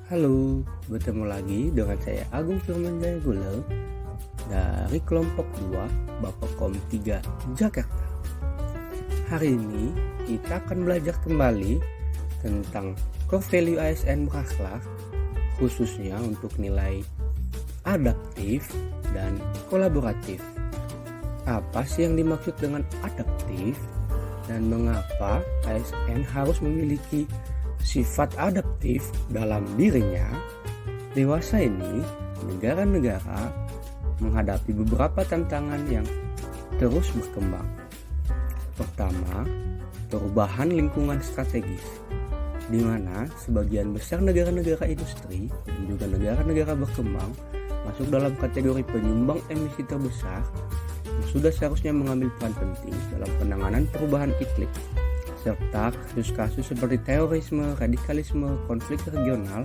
Halo, bertemu lagi dengan saya Agung Firman Jayagula dari kelompok 2 Bappekom 3 Jakarta. Hari ini kita akan belajar kembali tentang core value ASN berakhlak, khususnya untuk nilai adaptif dan kolaboratif. Apa sih yang dimaksud dengan adaptif dan mengapa ASN harus memiliki sifat adaptif dalam dirinya? Dewasa ini, negara-negara menghadapi beberapa tantangan yang terus berkembang. Pertama, perubahan lingkungan strategis, di mana sebagian besar negara-negara industri dan juga negara-negara berkembang masuk dalam kategori penyumbang emisi terbesar yang sudah seharusnya mengambil peran penting dalam penanganan perubahan iklim, serta kasus-kasus seperti terorisme, radikalisme, konflik regional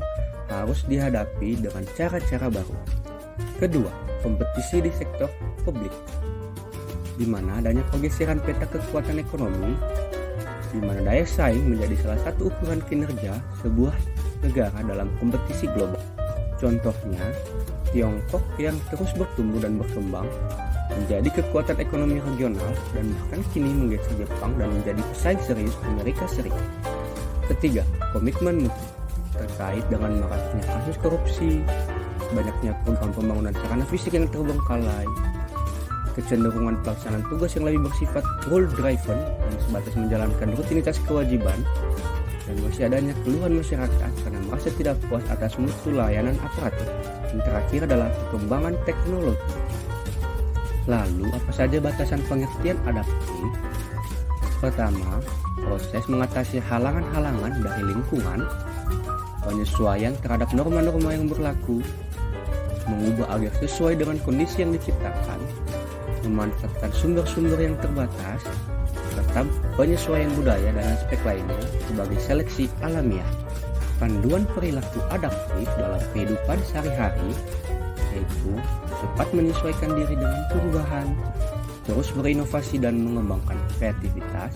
harus dihadapi dengan cara-cara baru. Kedua, kompetisi di sektor publik, di mana adanya pergeseran peta kekuatan ekonomi, di mana daya saing menjadi salah satu ukuran kinerja sebuah negara dalam kompetisi global. Contohnya, Tiongkok yang terus bertumbuh dan berkembang menjadi kekuatan ekonomi regional dan bahkan kini menggeser Jepang dan menjadi pesaing serius Amerika Serikat. Ketiga, komitmen mutu terkait dengan maraknya kasus korupsi, banyaknya program pembangunan sarana fisik yang terbengkalai, kecenderungan pelaksanaan tugas yang lebih bersifat rule driven dan sebatas menjalankan rutinitas kewajiban, dan masih adanya keluhan masyarakat karena merasa tidak puas atas mutu layanan aparatur. Yang terakhir adalah perkembangan teknologi. Lalu, apa saja batasan pengertian adaptif? Pertama, proses mengatasi halangan-halangan dari lingkungan, penyesuaian terhadap norma-norma yang berlaku, mengubah agar sesuai dengan kondisi yang diciptakan, memanfaatkan sumber-sumber yang terbatas, serta penyesuaian budaya dan aspek lainnya sebagai seleksi alamiah. Panduan perilaku adaptif dalam kehidupan sehari-hari yaitu cepat menyesuaikan diri dengan perubahan, terus berinovasi dan mengembangkan kreativitas,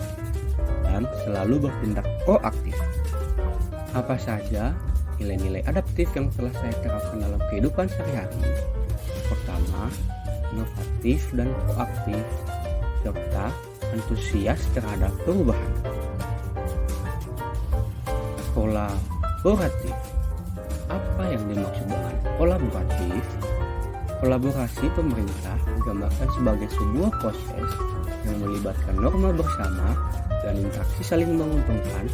dan selalu bertindak proaktif. Apa saja nilai-nilai adaptif yang telah saya terapkan dalam kehidupan sehari-hari? Pertama, inovatif dan proaktif, serta antusias terhadap perubahan. Kolaboratif. Apa yang dimaksud dengan kolaboratif? Kolaborasi pemerintah digambarkan sebagai sebuah proses yang melibatkan norma bersama dan interaksi saling menguntungkan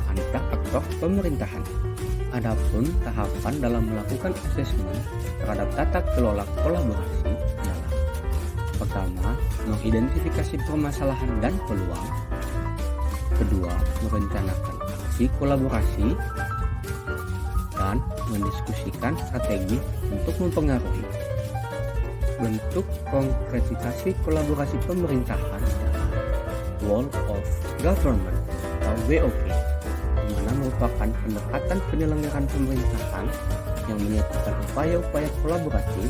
antar aktor pemerintahan. Adapun tahapan dalam melakukan asesmen terhadap tata kelola kolaborasi adalah: pertama, mengidentifikasi permasalahan dan peluang. Kedua, merencanakan aksi kolaborasi dan mendiskusikan strategi untuk mempengaruhi. Bentuk konkretisasi kolaborasi pemerintahan adalah Whole of Government atau WOG, di mana merupakan pendekatan penyelenggaraan pemerintahan yang menyatukan upaya-upaya kolaboratif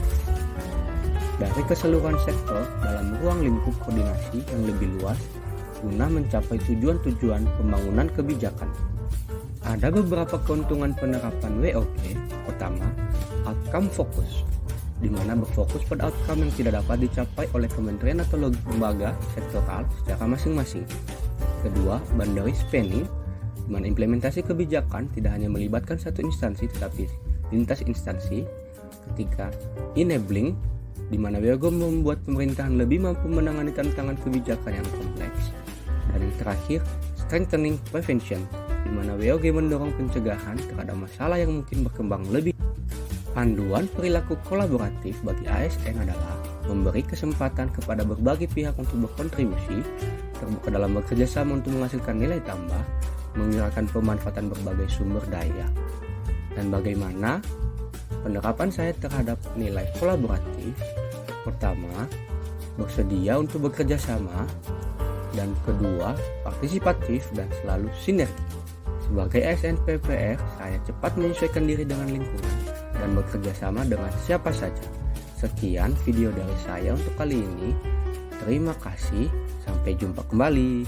dari keseluruhan sektor dalam ruang lingkup koordinasi yang lebih luas guna mencapai tujuan-tujuan pembangunan kebijakan. Ada beberapa keuntungan penerapan WOG. Pertama, outcome focus, di mana berfokus pada outcome yang tidak dapat dicapai oleh kementerian atau lembaga sektoral secara masing-masing. Kedua, boundary spanning, di mana implementasi kebijakan tidak hanya melibatkan satu instansi tetapi lintas instansi. Ketiga, enabling, di mana WOG membuat pemerintahan lebih mampu menangani tantangan kebijakan yang kompleks. Dan yang terakhir, strengthening prevention, di mana WOG mendorong pencegahan terhadap masalah yang mungkin berkembang lebih. Panduan perilaku kolaboratif bagi ASN adalah memberi kesempatan kepada berbagai pihak untuk berkontribusi, terbuka dalam bekerja sama untuk menghasilkan nilai tambah, menggunakan pemanfaatan berbagai sumber daya. Dan bagaimana penerapan saya terhadap nilai kolaboratif? Pertama, bersedia untuk bekerja sama, dan kedua, partisipatif dan selalu sinergi. Sebagai ASN PPR, saya cepat menyesuaikan diri dengan lingkungan dan bekerja sama dengan siapa saja. Sekian video dari saya untuk kali ini. Terima kasih, sampai jumpa kembali.